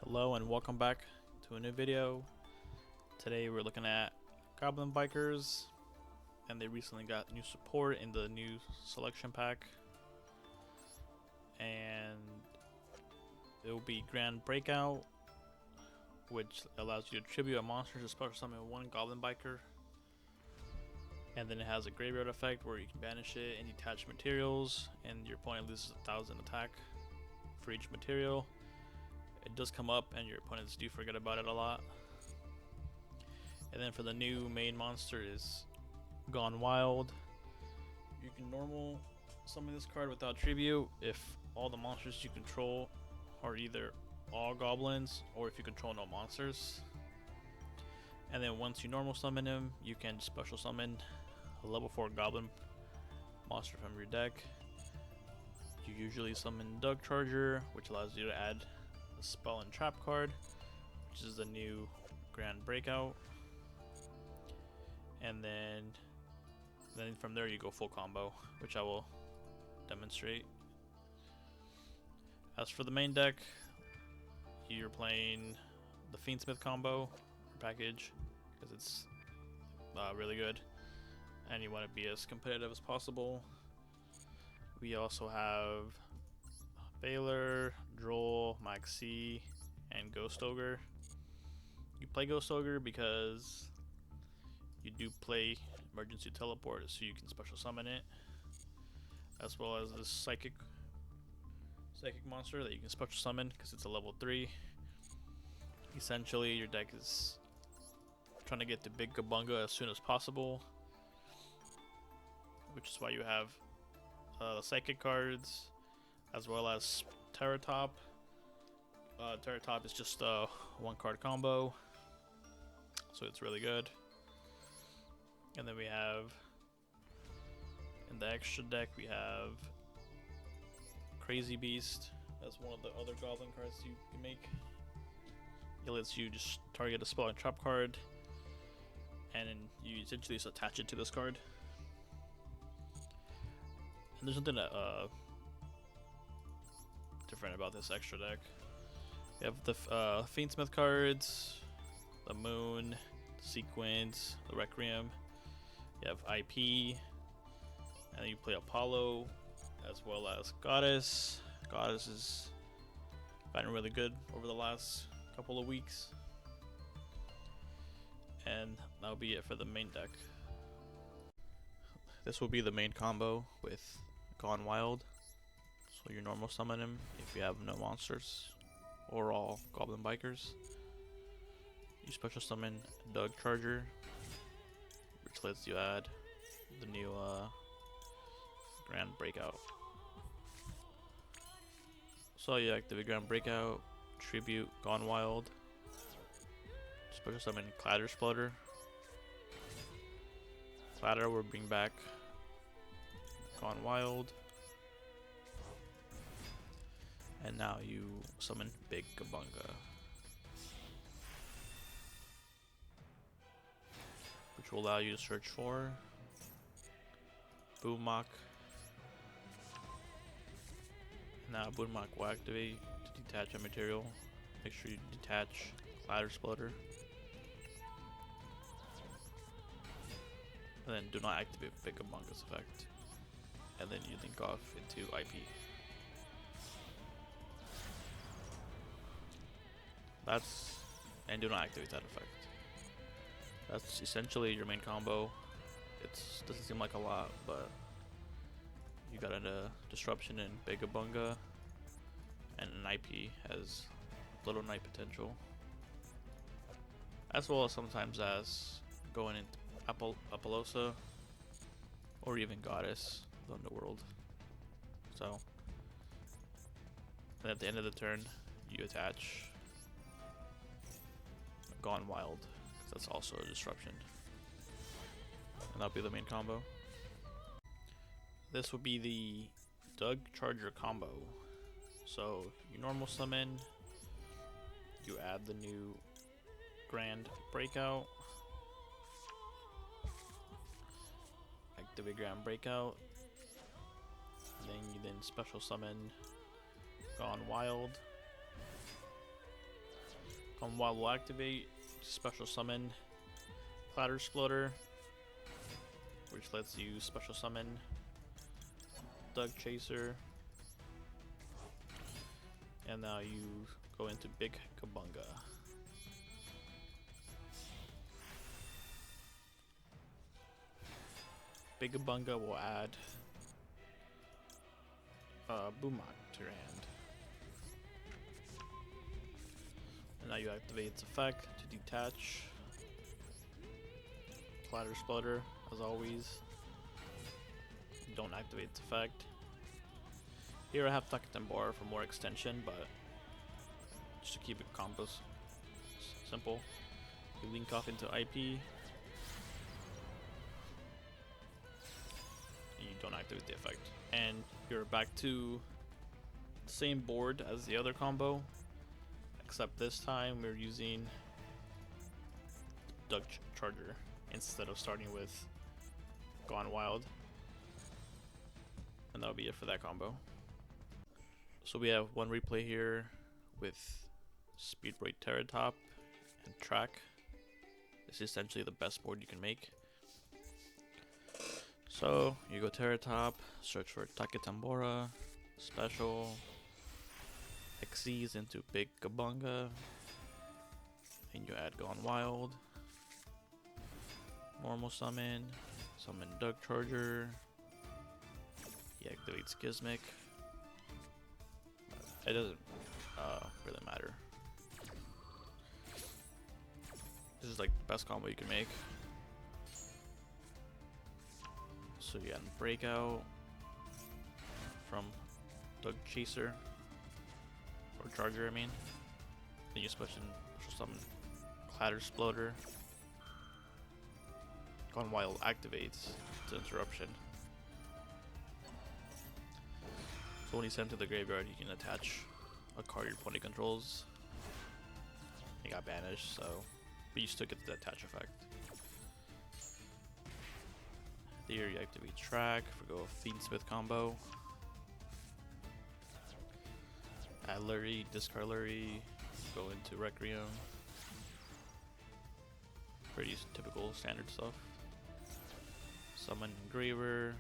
Hello and welcome back to a new video. Today we're looking at Goblin Bikers, and they recently got new support in the new selection pack, and it will be Grand Breakout, which allows you to tribute a monster to special summon one Goblin Biker, and then it has a graveyard effect where you can banish it and detach materials, and your opponent loses 1,000 attack for each material. It does come up and your opponents do forget about it a lot. And then for the new main monster is Gone Wild. You can normal summon this card without tribute if all the monsters you control are either all goblins or if you control no monsters. And then once you normal summon him, you can special summon a level 4 goblin monster from your deck. You usually summon Doug Charger, which allows you to add a spell and trap card, which is the new Grand Breakout. And then from there you go full combo, which I will demonstrate. As for the main deck, you're playing the Fiendsmith combo package because it's really good, and you want to be as competitive as possible. We also have Baylor, Droll, Maxi, and Ghost Ogre. You play Ghost Ogre because you do play Emergency Teleport, so you can special summon it, as well as this Psychic monster that you can special summon because it's a level 3. Essentially, your deck is trying to get to Big Kabunga as soon as possible, which is why you have the Psychic cards, as well as Terratop. Terratop is just a 1-card combo, so it's really good. And then we have, in the extra deck, we have Crazy Beast as one of the other goblin cards you can make. It lets you just target a spell and trap card, and then you essentially just attach it to this card. And there's something that different about this extra deck. You have the Fiendsmith cards, the Moon, the Sequence, the Requiem. You have IP, and then you play Apollo, as well as Goddess. Goddess has gotten really good over the last couple of weeks. And that'll be it for the main deck. This will be the main combo with Gone Wild. So you normal summon him if you have no monsters or all Goblin Bikers. You special summon Doug Charger, which lets you add the new Grand Breakout. So you activate Grand Breakout, tribute Gone Wild, special summon Clatter Splutter. Clatter will bring back Gone Wild. And now you summon Big Kabunga, which will allow you to search for Boomok. Now Boomok will activate to detach a material. Make sure you detach Clatter Splutter. And then do not activate Big Kabunga's effect. And then you link off into IP. And do not activate that effect. That's essentially your main combo. It doesn't seem like a lot, but you got a disruption in Big Kabunga, and an IP has little night potential, as well as sometimes as going into Apollosa or even Goddess of the Underworld. So then at the end of the turn, you attach Gone Wild, because that's also a disruption, and that'll be the main combo. This will be the Doug Charger combo. So you normal summon, you add the new Grand Breakout, activate Grand Breakout, then you special summon Gone Wild, Gone Wild will activate, special summon Clatter Exploder, which lets you special summon Doug Chaser. And now you go into Big Kabunga. Big Kabunga will add Boomok to your hand. And now you activate its effect to detach. Clatter Exploder, as always. Don't activate its effect. Here I have Takatambora for more extension, but just to keep it combos simple. You link off into IP. You don't activate the effect. And you're back to the same board as the other combo, except this time we're using Doug Charger instead of starting with Gone Wild. And that'll be it for that combo. So we have one replay here with Speedbreak Terratop and Track. This is essentially the best board you can make. So you go Terratop, search for Takatambora, special, Xyz into Big Kabunga, and you add Gone Wild, normal summon Doug Charger, he activates Gizmic. It doesn't really matter. This is like the best combo you can make. So you got Breakout from Doug Chaser, or Charger I mean. Then you special summon Clatter Exploder. Gone Wild activates to Interruption. So when you send to the graveyard, you can attach a card your opponent controls. He got banished, so but you still get the attach effect. Here you activate Track for go Fiendsmith combo. Add Lurie, discard Lurie, go into Requiem. Pretty typical standard stuff. Summon Engraver.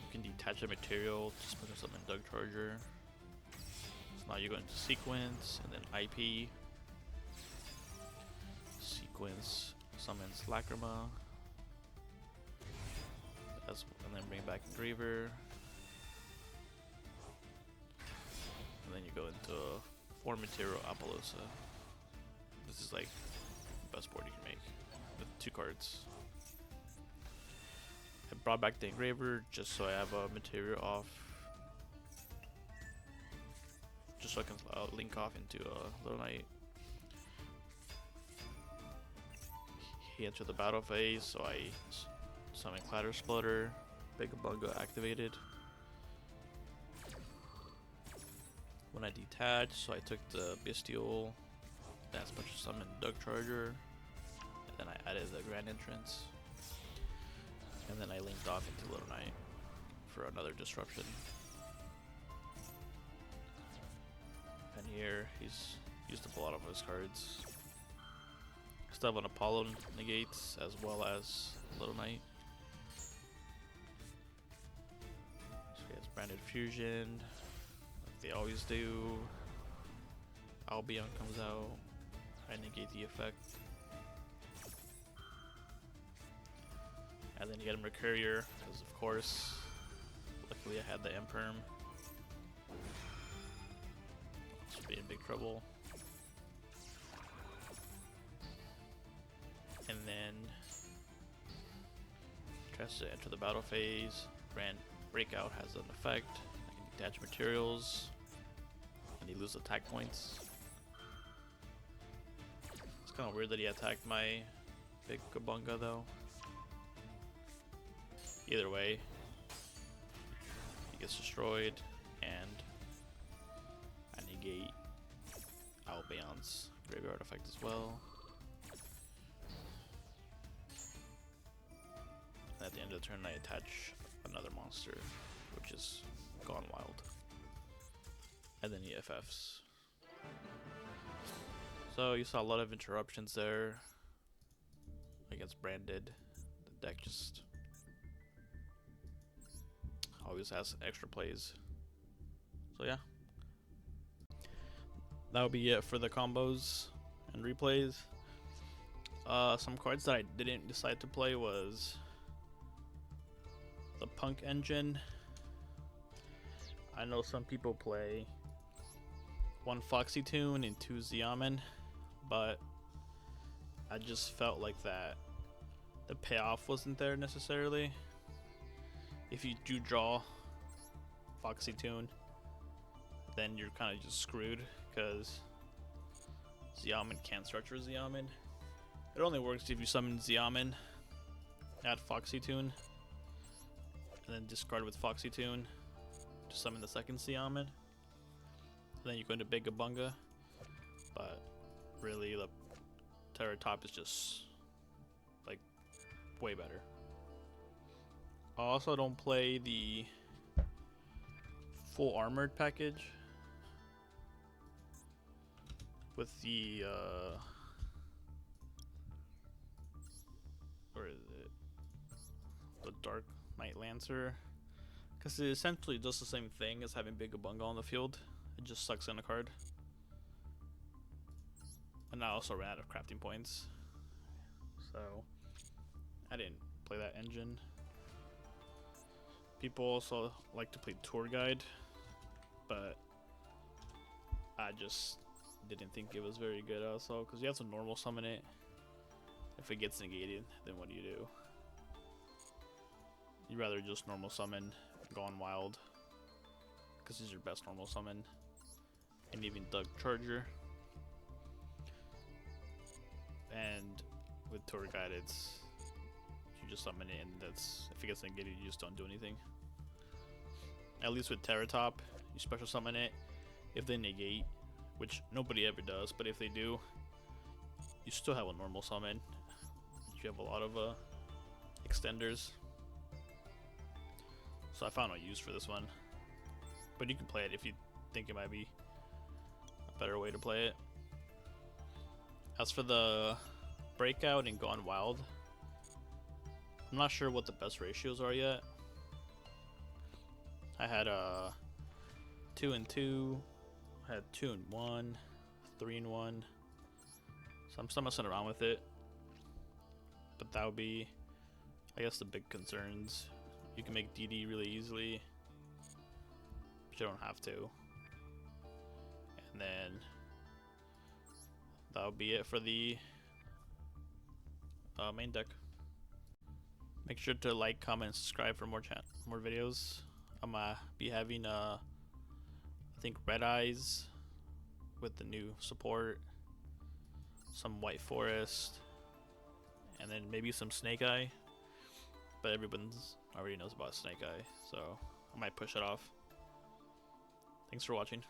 You can detach a material, just put something Doug Charger. So now you go into Sequence and then IP. Sequence summons Lacrima. And then bring back Engraver. And then you go into 4 material Apollosa. This is like the best board you can make with 2 cards. I brought back the Engraver just so I have a material off. Just so I can link off into a Little Knight. He entered the battle phase, so I summon Clatter Exploder, Big Kabunga activated. When I detached, so I took the Bestial, that's special summon Doug Charger, and then I added the Grand Entrance, and then I linked off into Little Knight for another disruption. And here he's used up a lot of his cards. Still have an Apollo negates as well as Little Knight. So he has Branded Fusion, like they always do. Albion comes out. I negate the effect. And then you get a Mercurier, because of course, luckily I had the Imperm. Should be in big trouble. And then tries to enter the battle phase. Grand Breakout has an effect. I can detach materials, and he loses attack points. It's kind of weird that he attacked my Big Kabunga though. Either way, he gets destroyed, and I negate Albion's graveyard effect as well. And at the end of the turn, I attach another monster, which is Gone Wild. and then EFFs. So you saw a lot of interruptions there against Branded. The deck just always has extra plays. So yeah, that'll be it for the combos and replays. Some cards that I didn't decide to play was the Punk Engine. I know some people play 1 Foxy Tune and 2 Xiamen, but I just felt like that the payoff wasn't there necessarily. If you do draw Foxy Tune, then you're kind of just screwed because Xiamen can't structure Xiamen. It only works if you summon Xiamen, add Foxy Tune, and then discard with Foxy Tune to summon the second Xiamen. And then you go into Big Bunga, but really the Terra Top is just like way better. I also don't play the full armored package with the where is it? The Dark Knight Lancer, because it essentially does the same thing as having Big Bunga on the field. It just sucks in a card. And I also ran out of crafting points, so I didn't play that engine. People also like to play Tour Guide, but I just didn't think it was very good also, because you have to normal summon it. If it gets negated, then what do? You'd rather just normal summon Gone Wild, because it's your best normal summon, and even Doug Charger. And with Tour Guide, it's you just summon it, and that's if it gets negated, you just don't do anything. At least with Terra Top, you special summon it. If they negate, which nobody ever does, but if they do, you still have a normal summon. You have a lot of extenders. So I found no use for this one. But you can play it if you think it might be a better way to play it. As for the Breakout and Gone Wild, I'm not sure what the best ratios are yet. I had 2 and 2, I had 2 and 1, 3 and 1. So I'm still messing around with it. But that would be, I guess, the big concerns. You can make DD really easily, but you don't have to. And then that'll be it for the main deck. Make sure to like, comment, and subscribe for more videos. I'm gonna be having I think Red Eyes with the new support, some White Forest, and then maybe some Snake Eye. But everyone already knows about Snake Eye, so I might push it off. Thanks for watching.